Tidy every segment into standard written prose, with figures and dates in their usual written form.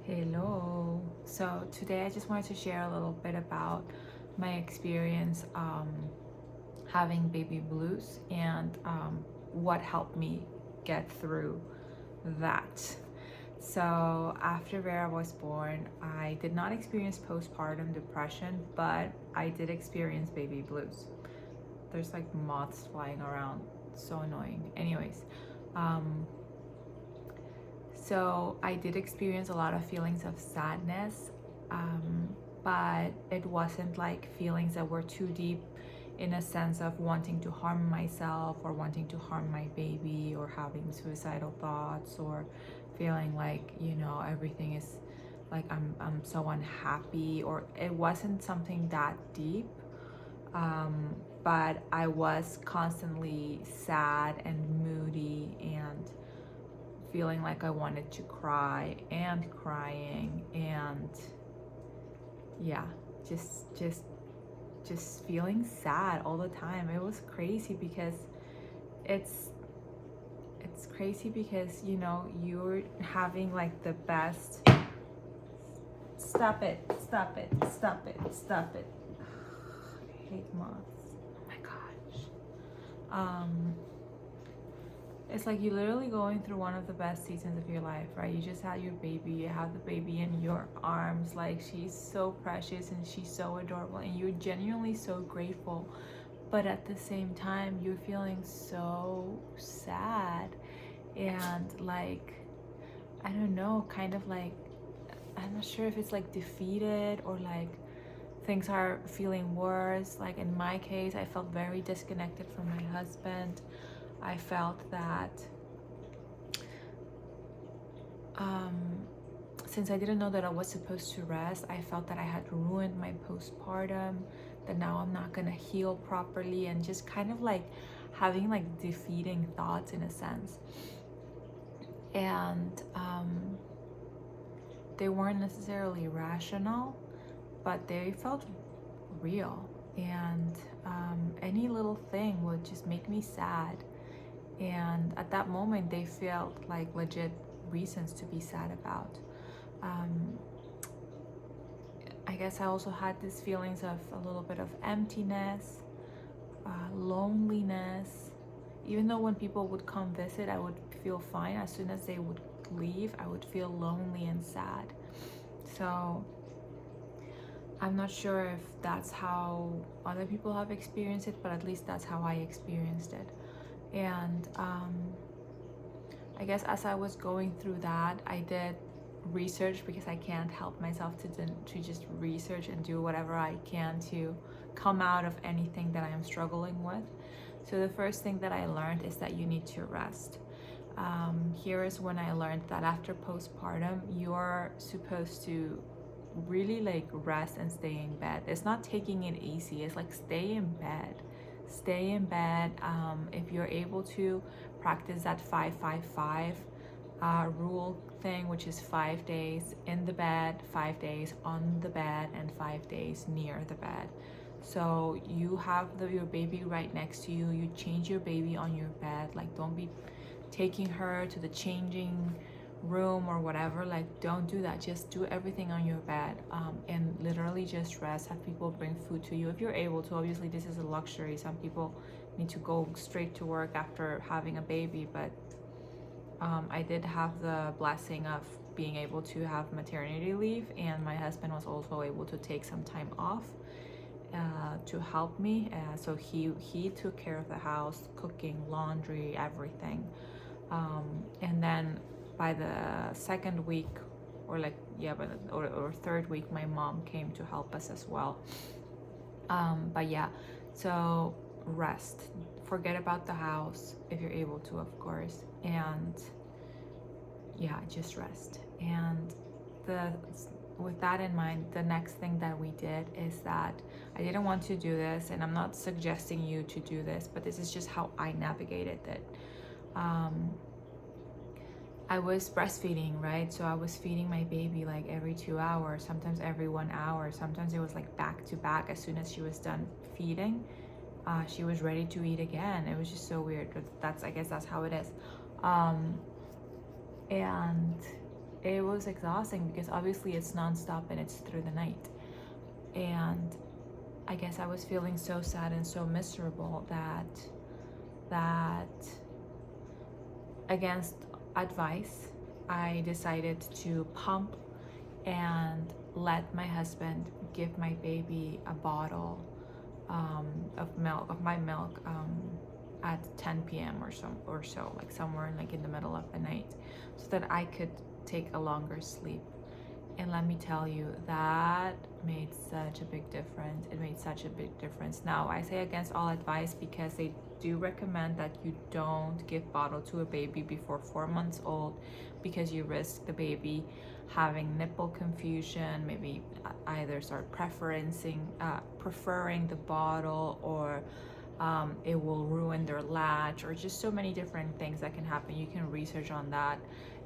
Hello. So today I just wanted to share a little bit about my experience having baby blues and what helped me get through that. So after Vera was born, I did not experience postpartum depression, but I did experience baby blues. There's like moths flying around, so annoying. Anyways, um, so I did experience a lot of feelings of sadness, um, but it wasn't like feelings that were too deep in a sense of wanting to harm myself or wanting to harm my baby or having suicidal thoughts or feeling like, everything is like I'm so unhappy, or it wasn't something that deep. But I was constantly sad and moody and feeling like I wanted to cry and crying, and yeah, just feeling sad all the time. It was crazy because it's it's crazy because you're having like the best. Stop it, stop it, stop it, stop it. I hate moths. Oh my gosh. It's like you're literally going through one of the best seasons of your life, right? You just had your baby, you have the baby in your arms, like she's so precious and she's so adorable, and you're genuinely so grateful. But at the same time, you're feeling so sad and like, I don't know, kind of like, I'm not sure if it's like defeated or like things are feeling worse. Like in my case, I felt very disconnected from my husband. I felt that since I didn't know that I was supposed to rest, I felt that I had ruined my postpartum, that now I'm not gonna heal properly, and just kind of like having like defeating thoughts in a sense. And they weren't necessarily rational, but they felt real. And any little thing would just make me sad. And at that moment, they felt like legit reasons to be sad about. Um, I guess I also had these feelings of a little bit of emptiness, loneliness. Even though when people would come visit, I would feel fine. As soon as they would leave, I would feel lonely and sad. So I'm not sure if that's how other people have experienced it, but at least that's how I experienced it. And I guess as I was going through that, I did research because I can't help myself to just research and do whatever I can to come out of anything that I am struggling with. So the first thing that I learned is that you need to rest. Here is when I learned that after postpartum, you're supposed to really like rest and stay in bed. It's not taking it easy, it's like stay in bed. Stay in bed. If you're able to practice that 5-5-5 rule thing, which is 5 days in the bed, 5 days on the bed, and 5 days near the bed. So you have your baby right next to you, you change your baby on your bed. Like, don't be taking her to the changing room or whatever. Like, don't do that. Just do everything on your bed, and literally just rest. Have people bring food to you if you're able to. Obviously this is a luxury. Some people need to go straight to work after having a baby, but I did have the blessing of being able to have maternity leave, and my husband was also able to take some time off to help me. So he took care of the house, cooking, laundry, everything. And then by the second week, or like or third week, my mom came to help us as well. But yeah, so rest. Forget about the house if you're able to, of course, and yeah, just rest. And with that in mind, the next thing that we did is that I didn't want to do this, and I'm not suggesting you to do this, but this is just how I navigated it. I was breastfeeding, right? So I was feeding my baby like every 2 hours, sometimes every 1 hour. Sometimes it was like back to back. As soon as she was done feeding, she was ready to eat again. It was just so weird, but I guess that's how it is. And it was exhausting because obviously it's nonstop and it's through the night. And I guess I was feeling so sad and so miserable that against advice, I decided to pump and let my husband give my baby a bottle of my milk at 10 p.m. or so, like somewhere like in the middle of the night, so that I could take a longer sleep. And let me tell you, that made such a big difference. It made such a big difference. Now, I say against all advice because they do recommend that you don't give bottle to a baby before 4 months old, because you risk the baby having nipple confusion, maybe either start preferring the bottle, or it will ruin their latch, or just so many different things that can happen. You can research on that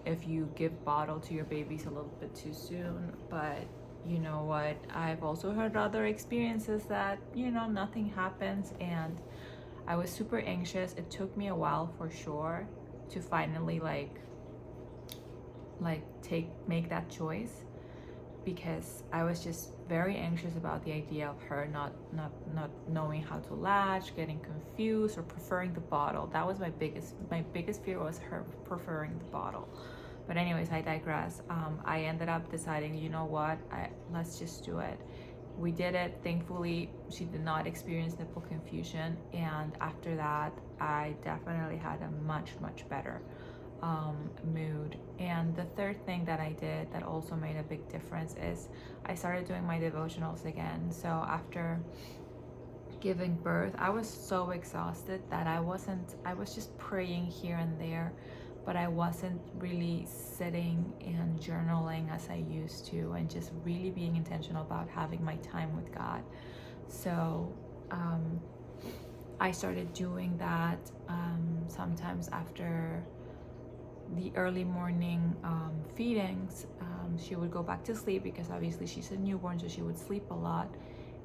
if you give bottle to your babies a little bit too soon. But you know what, I've also heard other experiences that, you know, nothing happens. And I was super anxious. It took me a while for sure to finally make that choice, because I was just very anxious about the idea of her not knowing how to latch, getting confused, or preferring the bottle. That was my biggest fear, was her preferring the bottle. But anyways, I digress. I ended up deciding, you know what, let's just do it. We did it. Thankfully, she did not experience nipple confusion, and after that, I definitely had a much better mood. And the third thing that I did that also made a big difference is I started doing my devotionals again. So after giving birth, I was so exhausted that I was just praying here and there, but I wasn't really sitting and journaling as I used to, and just really being intentional about having my time with God. So I started doing that sometimes after the early morning feedings. She would go back to sleep, because obviously she's a newborn, so she would sleep a lot.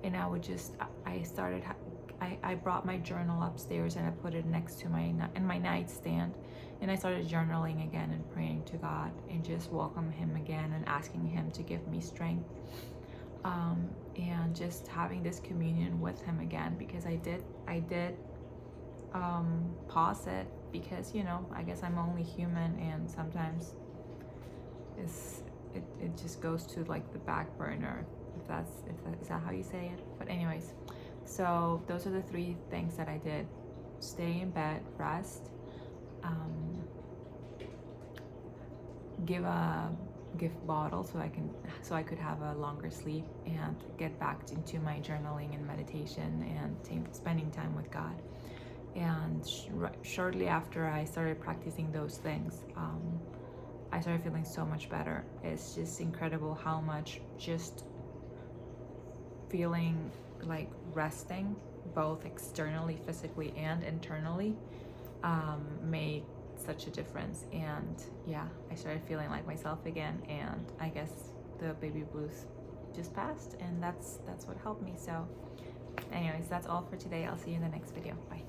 And I would just, I brought my journal upstairs and I put it next to my nightstand, and I started journaling again and praying to God and just welcome Him again and asking Him to give me strength, and just having this communion with Him again, because I did pause it, because, you know, I guess I'm only human, and sometimes it just goes to like the back burner, is that how you say it? But anyways, so those are the 3 things that I did: stay in bed, rest, give bottle so I could have a longer sleep, and get back into my journaling and meditation and spending time with God. And shortly after I started practicing those things, I started feeling so much better. It's just incredible how much just feeling like resting, both externally, physically, and internally, made such a difference. And yeah, I started feeling like myself again, and I guess the baby blues just passed, and that's what helped me. So anyways, that's all for today. I'll see you in the next video. Bye.